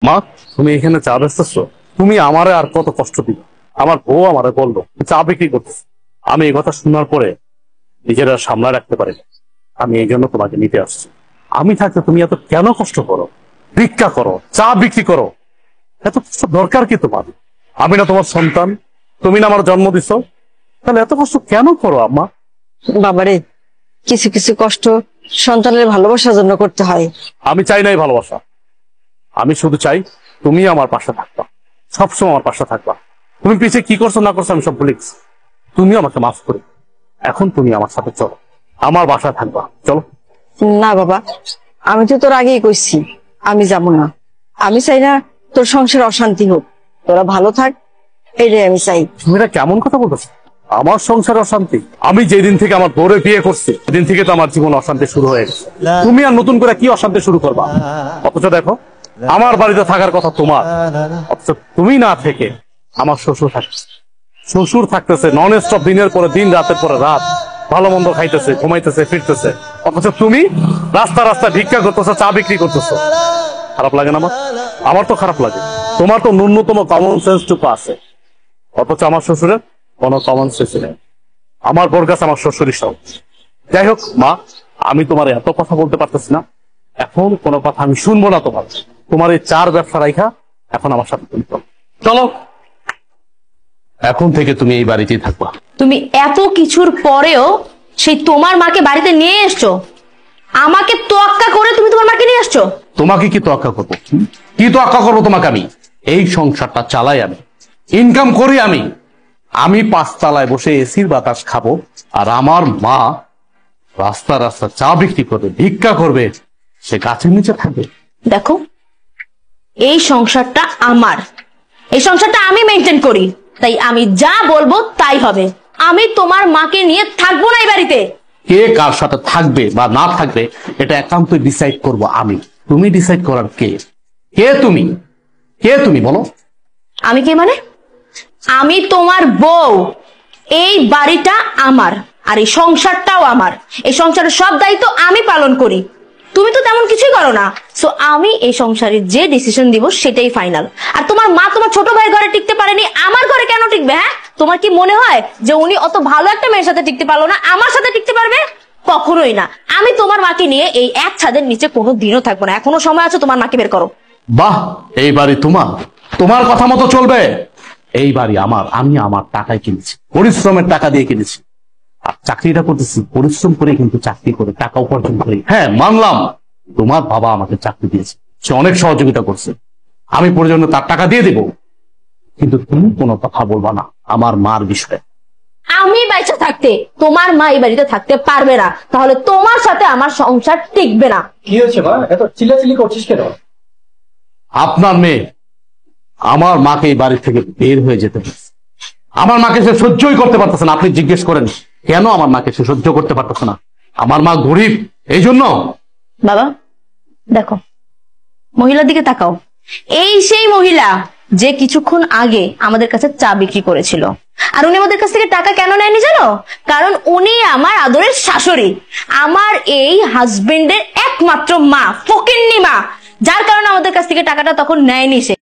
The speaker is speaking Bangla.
মা, তুমি এখানে চা বেচতেছো? তুমি আমারে আর কত কষ্ট দিবে? আমার বউ আমারে বললো চা বিক্রি করতেছে। আমি এই কথা শোনার পরে নিজেরা সামলা রাখতে পারি না। আমি এই জন্য তোমাকে নিতে আসছি। আমি থাকতে তুমি এত কেন কষ্ট করো? ভিক্ষা করো, চা বিক্রি করো, এত কষ্ট দরকার কি তোমার? আমি না তোমার সন্তান? তুমি না আমার জন্ম দিছো? তাহলে এত কষ্ট কেন করো আম্মা? বাবারে, কিছু কিছু কষ্ট সন্তানের ভালোবাসার জন্য করতে হয়। আমি চাই না এই ভালোবাসা। আমি শুধু চাই তুমি আমার পাশে থাকবা, সবসময় আমার পাশে থাকবা। তুমি পিছিয়ে কি করছো না করছো আমি সব ভুলে গেছি। তুমি আমাকে মাফ করে এখন তুমি আমার সাথে চলো, আমার বাসায় থাকবা, চলো। না বাবা, আমি তো তোর আগেই কইছি আমি যাব না। আমি চাই না তোর সংসারে অশান্তি হোক, তোরা ভালো থাক, এটাই আমি চাই। তুমি এটা কেমন কথা বলতেছো? আমার সংসারে অশান্তি? আমি যেদিন থেকে আমার বউরে বিয়ে করছি সেদিন থেকে তো আমার জীবন অশান্তি শুরু হয়ে গেছে। তুমি আর নতুন করে কি অশান্তি শুরু করবা? অথচ দেখো, আমার বাড়িতে থাকার কথা তোমার, অথচ তুমি না থেকে আমার শ্বশুর থাকছে। শ্বশুর থাকতেছে নন স্টপ, দিনের পরে দিন, রাতের পরে রাত, ভালো মন্দ খাইতেছে, ঘুমাইতেছে, ফিরতেছে। অথচ তুমি রাস্তা রাস্তা ভিক্ষা করতেছো, চা বিক্রি করতেছো। খারাপ লাগে না আমার? আমার তো খারাপ লাগে। তোমার তো ন্যূনতম কমন সেন্সটুকু আছে, অথচ আমার শ্বশুরের কোনো কমন সেন্স নেই। আমার বোর কাছে আমার শ্বশুরই সব। যাই হোক মা, আমি তোমার এত কথা বলতে পারতেছি না। এখন কোনো কথা আমি শুনবো না তোমার। তোমার এই চার ব্যবসা রাইখা এখন আমার সাথে তুমি চলো। এখন থেকে তুমি এই বাড়িতেই থাকবা। তুমি এত কিছুর পরেও সেই তোমার মাকে বাড়িতে নিয়ে এসছো, আমাকে তোয়াক্কা করে তুমি তোমার মাকে নিয়ে আসছো। তোমাকে কি তোয়াক্কা করবো? কি তোয়াক্কা করবো তোমাকে? আমি এই সংসারটা চালাই, আমি ইনকাম করি। আমি পাঁচতলায় বসে এসির বাতাস খাবো, আর আমার মা রাস্তা রাস্তা চা বিক্রি করবে, ভিক্ষা করবে, সে গাছের নিচে থাকবে। দেখো, এই সংসারটা আমার, এই সংসারটা আমি মেনটেন করি, তাই আমি যা বলবো তাই হবে। আমি তোমার মাকে নিয়ে থাকবো না এই বাড়িতে। কে কার সাথে থাকবে বা না থাকবে এটা একান্ত ডিসাইড করব আমি। তুমি ডিসাইড করার কে? কে তুমি? কে তুমি বলো? আমি কে মানে? আমি তোমার বউ। এই বাড়িটা আমার, আর এই সংসারটাও আমার। এই সংসারের সব দায়িত্ব আমি পালন করি, তুমি তো তেমন কিছুই করো না। সো আমি এই সংসারে যে ডিসিশন দিব সেটাই ফাইনাল। আর তোমার মা তোমার ছোট ভাইয়ের ঘরে টিকতে পারেনি, আমার ঘরে কেন টিকবে? হ্যাঁ, তোমার কি মনে হয় যে উনি অত ভালো একটা মেয়ের সাথে টিকতে পারলো না, আমার সাথে টিকতে পারবে? কখনোই না। আমি তোমার মাকে নিয়ে এই এক ছাদের নিচে কোনো দিনও থাকবো না। এখনো সময় আছে, তোমার মাকে বের করো। বাহ, এই বাড়ি তোমার, তোমার কথা মতো চলবে। এই বাড়ি আমার, আমি আমার টাকায় কিনেছি, পরিশ্রমের টাকা দিয়ে কিনেছি। আর চাকরিটা করতেছি পরিশ্রম করে, কিন্তু চাকরি করে টাকা উপার্জন করি। হ্যাঁ মানলাম, তোমার বাবা আমাকে চাকরি দিয়েছে, সে অনেক সহযোগিতা করছে, আমি প্রয়োজনে তার টাকা দিয়ে দেব। কিন্তু তুমি কোনো কথা বলবা না আমার মার বিষয়ে। আমি বাইচা থাকতে তোমার মা এই বাড়িতে থাকতে পারবে না, তাহলে তোমার সাথে আমার সংসার টিকবে না। কি হয়েছে মা, এত চিল্লাচিল্লি করছিস কেন? আপনার মেয়ে আমার মাকে এই বাড়ি থেকে বের হয়ে যেতে বলছে। আমার মাকে সে সহ্যই করতে পারতেছে না। আপনি জিজ্ঞেস করেন কেন আমার মাকে সে সহ্য করতে পারতেছে না? আমার মা গরিব, এই জন্য। বাবা দেখো, মহিলার দিকে তাকাও। এই সেই মহিলা যে কিছুক্ষণ আগে আমাদের কাছে চা বিক্রি করেছিল। আর উনি আমাদের কাছ থেকে টাকা কেন নেয়নি জানো? কারণ উনি আমার আদরের শাশুড়ি, আমার এই হাজবেন্ডের একমাত্র মা, ফকিন্নি মা, যার কারণে আমাদের কাছ থেকে টাকাটা তখন নেয়নি সে।